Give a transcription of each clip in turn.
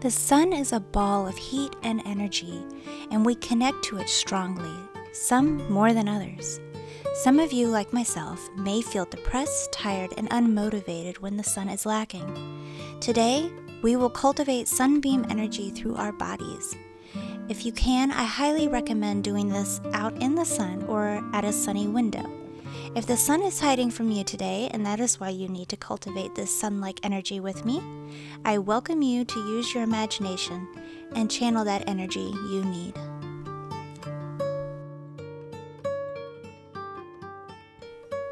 The sun is a ball of heat and energy, and we connect to it strongly, some more than others. Some of you, like myself, may feel depressed, tired, and unmotivated when the sun is lacking. Today, we will cultivate sunbeam energy through our bodies. If you can, I highly recommend doing this out in the sun or at a sunny window. If the sun is hiding from you today, and that is why you need to cultivate this sun-like energy with me, I welcome you to use your imagination and channel that energy you need.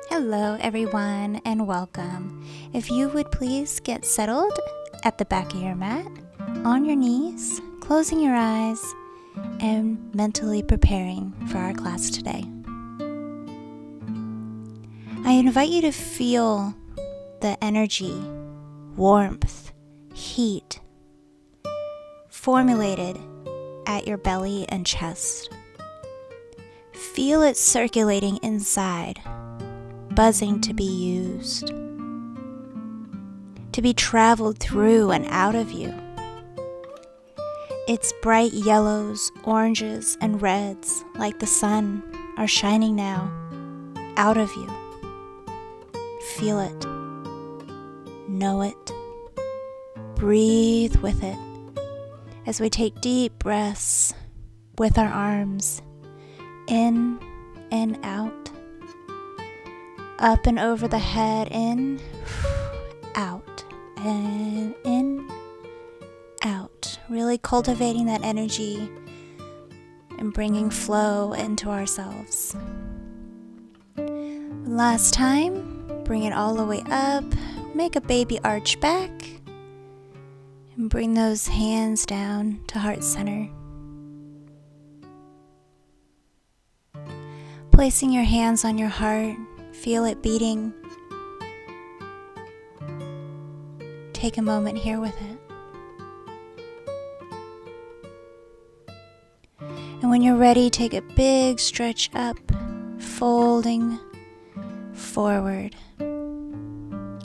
Hello everyone and welcome. If you would please get settled at the back of your mat, on your knees, closing your eyes, and mentally preparing for our class today. I invite you to feel the energy, warmth, heat formulated at your belly and chest. Feel it circulating inside, buzzing to be used, to be traveled through and out of you. Its bright yellows, oranges, and reds, like the sun, are shining now out of you. Feel it, know it, breathe with it as we take deep breaths with our arms in and out, up and over the head, in, out, and in, out. Really cultivating that energy and bringing flow into ourselves. Last time, bring it all the way up, make a baby arch back, and bring those hands down to heart center. Placing your hands on your heart, feel it beating. Take a moment here with it. And when you're ready, take a big stretch up, folding forward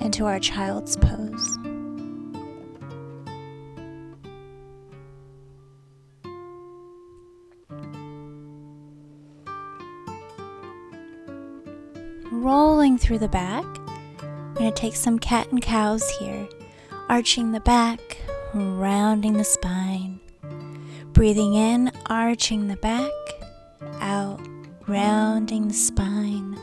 into our child's pose. Rolling through the back, we're going to take some cat and cows here, arching the back, rounding the spine. Breathing in, arching the back, out, rounding the spine.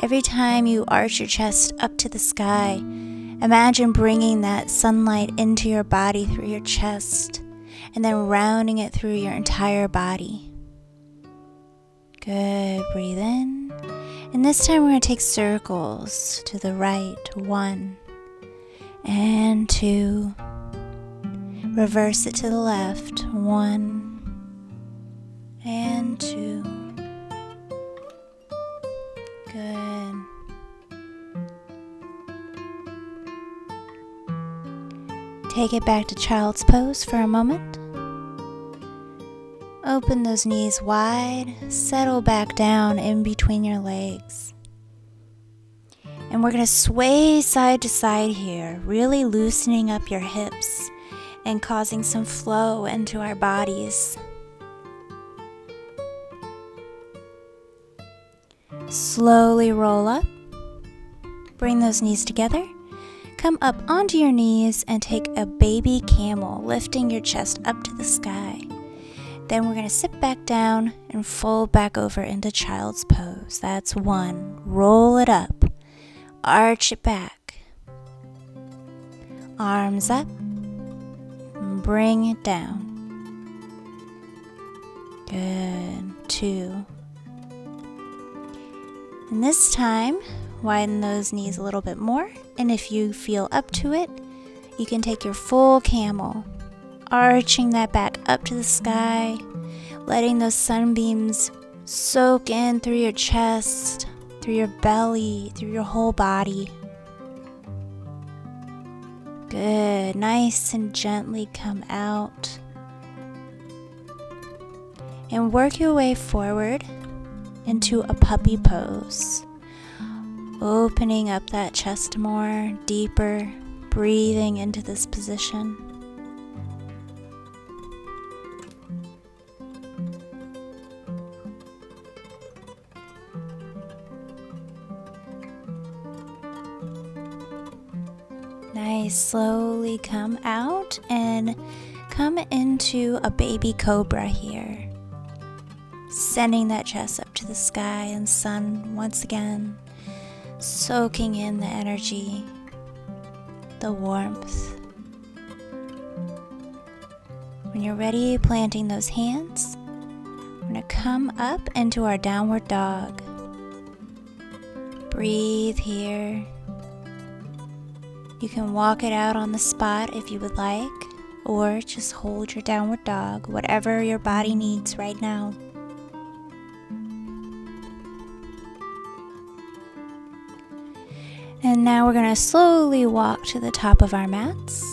Every time you arch your chest up to the sky, imagine bringing that sunlight into your body through your chest and then rounding it through your entire body. Good, breathe in. And this time we're going to take circles to the right, 1 and 2. Reverse it to the left, 1 and 2. Good. Take it back to child's pose for a moment. Open those knees wide, settle back down in between your legs. And we're going to sway side to side here, really loosening up your hips and causing some flow into our bodies. Slowly roll up, bring those knees together, come up onto your knees and take a baby camel, lifting your chest up to the sky. Then we're going to sit back down and fold back over into child's pose. That's 1. Roll it up, arch it back, arms up, and bring it down. Good, 2. And this time, widen those knees a little bit more, and if you feel up to it, you can take your full camel, arching that back up to the sky, letting those sunbeams soak in through your chest, through your belly, through your whole body. Good, nice and gently come out. And work your way forward into a puppy pose. Opening up that chest more, deeper, breathing into this position. may slowly come out and come into a baby cobra here. Sending that chest up to the sky and sun once again, soaking in the energy, the warmth. When you're ready, planting those hands, we're going to come up into our downward dog. Breathe here. You can walk it out on the spot if you would like, or just hold your downward dog, whatever your body needs right now. And now we're going to slowly walk to the top of our mats.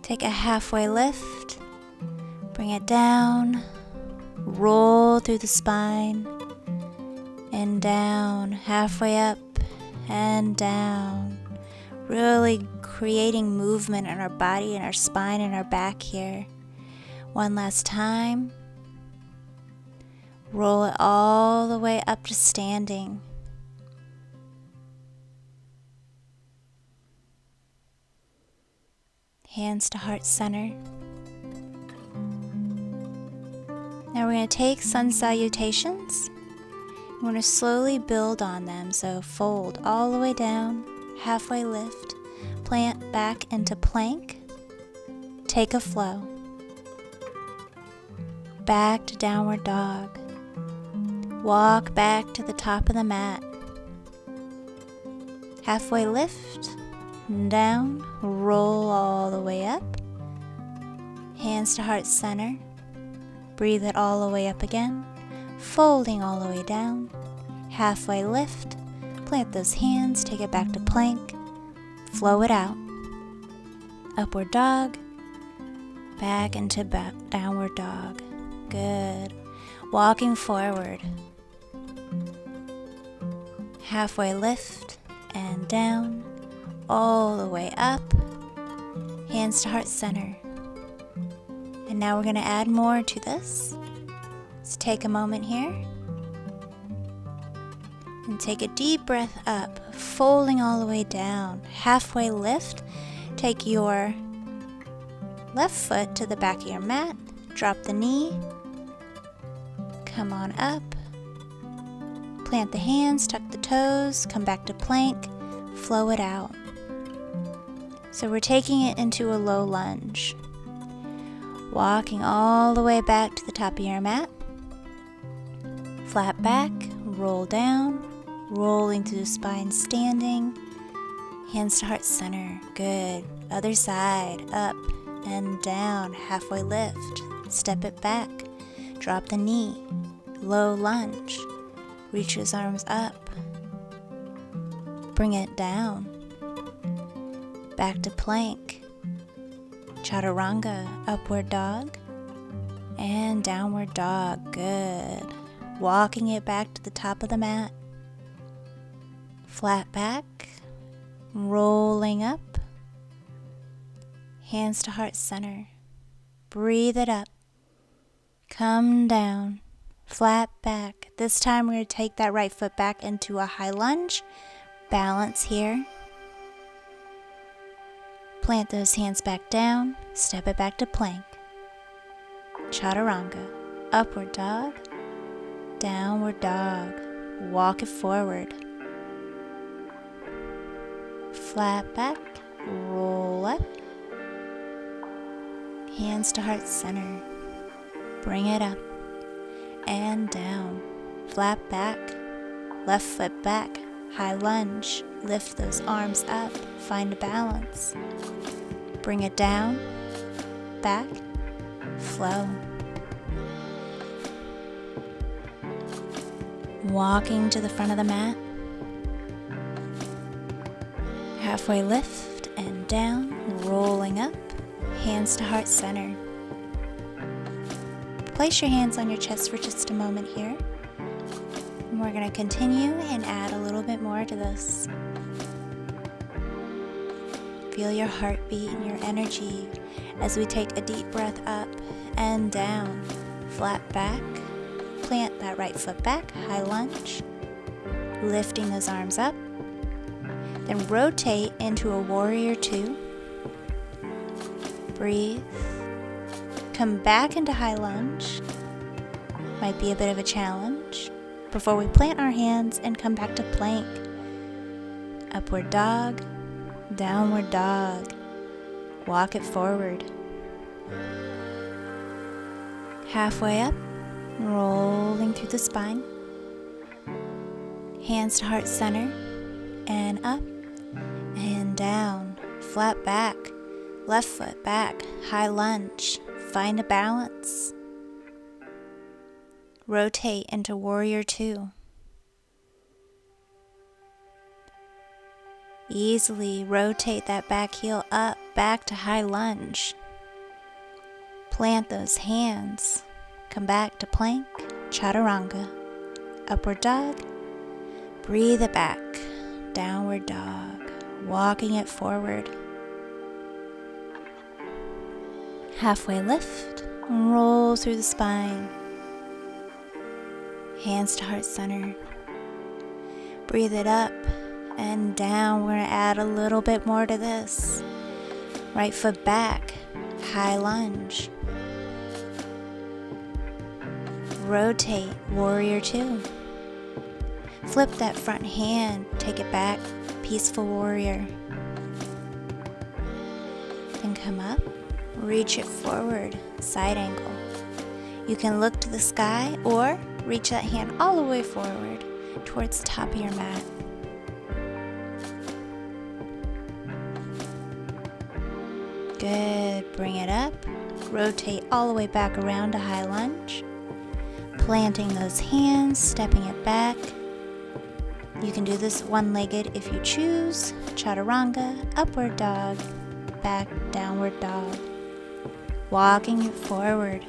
Take a halfway lift, bring it down, roll through the spine, and down, halfway up and down. Really creating movement in our body and our spine and our back here. One last time. Roll it all the way up to standing. Hands to heart center. Now we're going to take sun salutations. We're going to slowly build on them. So fold all the way down, halfway lift, plant back into plank, take a flow. Back to downward dog. Walk back to the top of the mat. Halfway lift, down, roll all the way up. Hands to heart center. Breathe it all the way up again. Folding all the way down. Halfway lift. Plant those hands, take it back to plank. Flow it out. Upward dog. Back into downward dog. Good. Walking forward. Halfway lift and down. All the way up, hands to heart center. And now we're going to add more to this. Let's take a moment here and take a deep breath up, folding all the way down. Halfway lift, take your left foot to the back of your mat, drop the knee, come on up, plant the hands, tuck the toes, come back to plank, flow it out. So we're taking it into a low lunge. Walking all the way back to the top of your mat. Flat back, roll down, rolling through the spine standing. Hands to heart center. Good. Other side, up and down, halfway lift. Step it back. Drop the knee. Low lunge. Reach those arms up. Bring it down. Back to plank, chaturanga, upward dog, and downward dog. Good. Walking it back to the top of the mat. Flat back, rolling up, hands to heart center. Breathe it up. Come down, flat back. This time we're going to take that right foot back into a high lunge. Balance here. Plant those hands back down, step it back to plank. Chaturanga, upward dog, downward dog. Walk it forward. Flat back, roll up. Hands to heart center. Bring it up and down. Flat back, left foot back, high lunge. Lift those arms up, find a balance. Bring it down, back, flow. Walking to the front of the mat. Halfway lift and down, rolling up, hands to heart center. Place your hands on your chest for just a moment here. And we're going to continue and add a little bit more to this. Feel your heartbeat and your energy as we take a deep breath up and down. Flat back. Plant that right foot back. High lunge. Lifting those arms up. Then rotate into a warrior 2. Breathe. Come back into high lunge. Might be a bit of a challenge before we plant our hands and come back to plank. Upward dog, downward dog. Walk it forward. Halfway up, rolling through the spine. Hands to heart center, and up and down. Flat back, left foot back, high lunge. Find a balance. Rotate into warrior 2. Easily rotate that back heel up, back to high lunge. Plant those hands. Come back to plank, chaturanga. Upward dog. Breathe it back. Downward dog. Walking it forward. Halfway lift. Roll through the spine. Hands to heart center. Breathe it up and down. We're going to add a little bit more to this. Right foot back, high lunge. Rotate, warrior 2. Flip that front hand, take it back, peaceful warrior. Then come up, reach it forward, side angle. You can look to the sky or reach that hand all the way forward towards the top of your mat. Good. Bring it up. Rotate all the way back around to high lunge. Planting those hands, stepping it back. You can do this one-legged if you choose. Chaturanga, upward dog, back, downward dog. Walking it forward.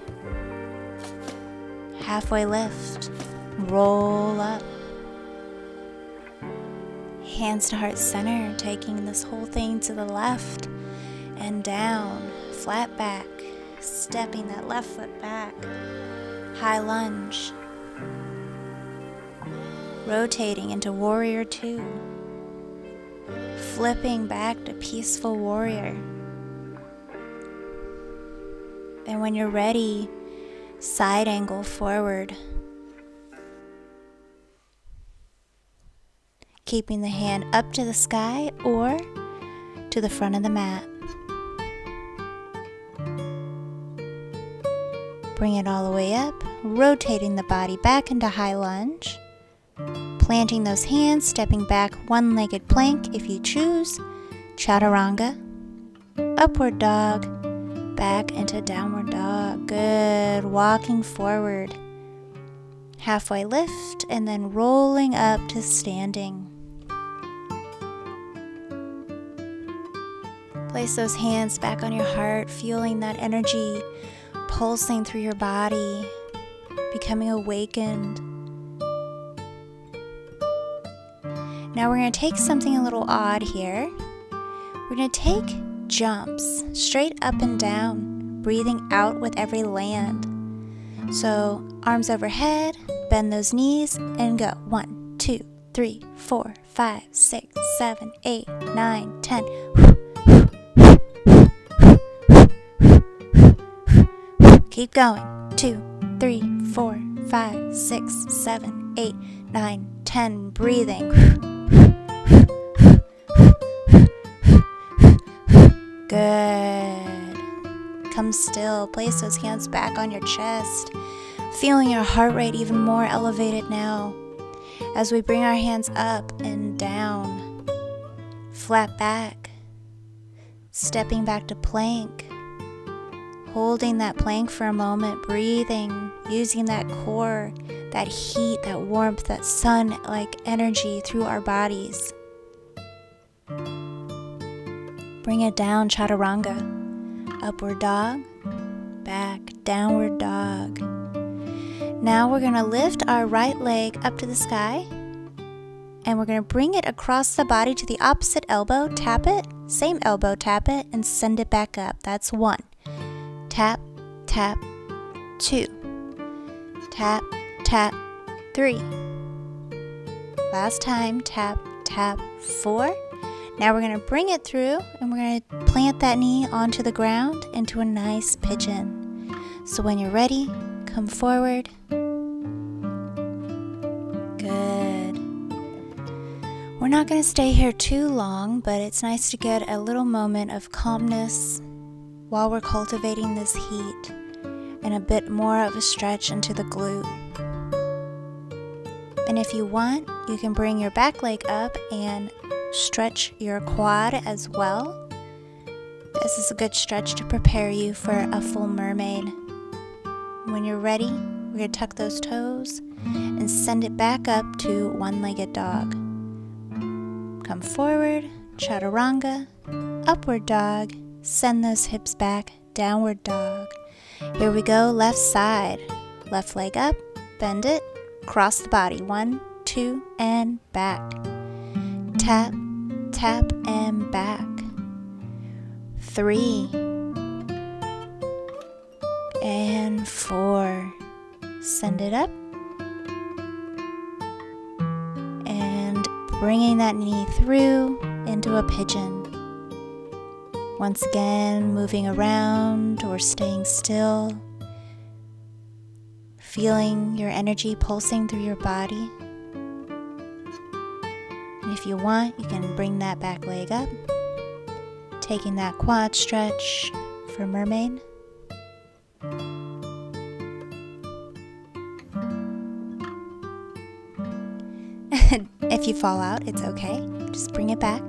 Halfway lift. Roll up. Hands to heart center, taking this whole thing to the left and down. Flat back. Stepping that left foot back. High lunge. Rotating into warrior 2. Flipping back to peaceful warrior. And when you're ready, side angle forward. Keeping the hand up to the sky or to the front of the mat. Bring it all the way up, rotating the body back into high lunge. Planting those hands, stepping back, one-legged plank if you choose. Chaturanga, upward dog, back into downward dog. Good. Walking forward. Halfway lift and then rolling up to standing. Place those hands back on your heart, feeling that energy pulsing through your body, becoming awakened. Now we're going to take something a little odd here. We're going to take jumps straight up and down, breathing out with every land. So arms overhead, bend those knees, and go. 1, 2, 3, 4, 5, 6, 7, 8, 9, 10. Keep going. 2, 3, 4, 5, 6, 7, 8, 9, 10. Breathing. Good. Come still. Place those hands back on your chest. Feeling your heart rate even more elevated now. As we bring our hands up and down. Flat back. Stepping back to plank. Holding that plank for a moment, breathing, using that core, that heat, that warmth, that sun-like energy through our bodies. Bring it down, chaturanga. Upward dog, back, downward dog. Now we're going to lift our right leg up to the sky, and we're going to bring it across the body to the opposite elbow, tap it, same elbow, tap it, and send it back up. That's 1. Tap, tap, 2. Tap, tap, 3. Last time, tap, tap, 4. Now we're going to bring it through and we're going to plant that knee onto the ground into a nice pigeon. So when you're ready, come forward. Good. We're not going to stay here too long, but it's nice to get a little moment of calmness while we're cultivating this heat and a bit more of a stretch into the glute. And if you want, you can bring your back leg up and stretch your quad as well. This is a good stretch to prepare you for a full mermaid. When you're ready, we're going to tuck those toes and send it back up to one-legged dog. Come forward, chaturanga, upward dog, send those hips back, downward dog. Here we go, left side. Left leg up, bend it, cross the body. 1, 2, and back. Tap, tap, and back. 3 and 4. Send it up. And bringing that knee through into a pigeon. Once again, moving around or staying still. Feeling your energy pulsing through your body. And if you want, you can bring that back leg up. Taking that quad stretch for mermaid. If you fall out, it's okay. Just bring it back.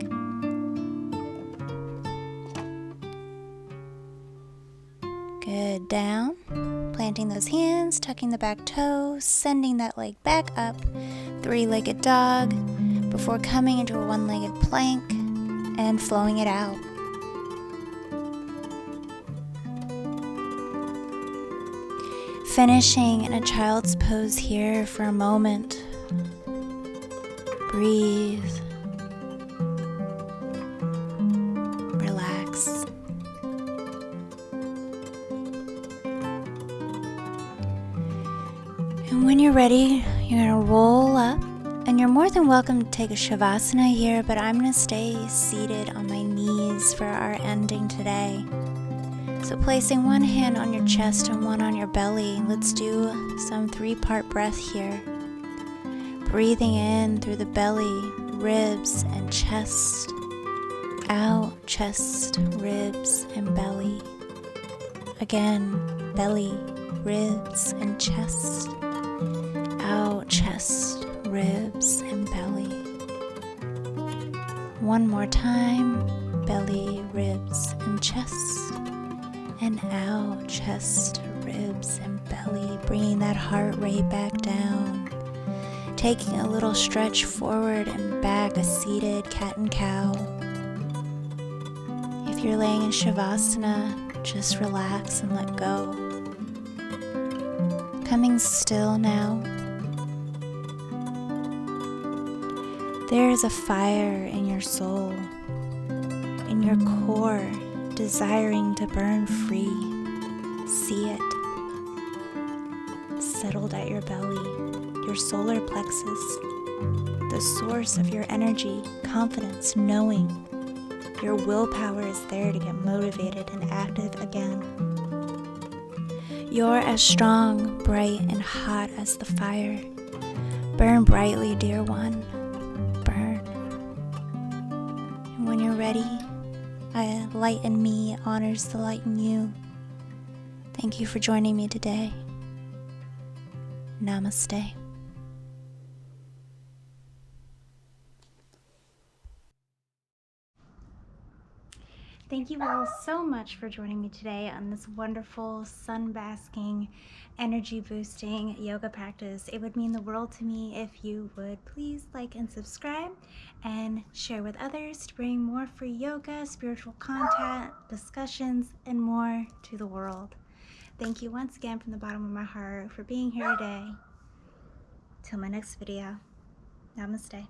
Good, down. Planting those hands, tucking the back toe, sending that leg back up. 3-legged dog before coming into a 1-legged plank and flowing it out. Finishing in a child's pose here for a moment. Breathe. Relax. And when you're ready, you're going to roll up. And you're more than welcome to take a shavasana here, but I'm going to stay seated on my knees for our ending today. So placing one hand on your chest and one on your belly, let's do some 3-part breath here. Breathing in through the belly, ribs, and chest. Out, chest, ribs, and belly. Again, belly, ribs, and chest. Out, chest, ribs, and belly. One more time, belly, ribs, and chest. And out, chest, ribs, and belly. Bringing that heart rate back down. Taking a little stretch forward and back, a seated cat and cow. If you're laying in shavasana, just relax and let go. Coming still now. There is a fire in your soul, in your core, desiring to burn free. See it. Settled at your belly, your solar plexus, the source of your energy, confidence, knowing. Your willpower is there to get motivated and active again. You're as strong, bright, and hot as the fire. Burn brightly, dear one. Burn. And when you're ready, a light in me honors the light in you. Thank you for joining me today. Namaste. Thank you all so much for joining me today on this wonderful sun-basking, energy-boosting yoga practice. It would mean the world to me if you would please like and subscribe and share with others to bring more free yoga, spiritual content, discussions, and more to the world. Thank you once again from the bottom of my heart for being here today. Till my next video. Namaste.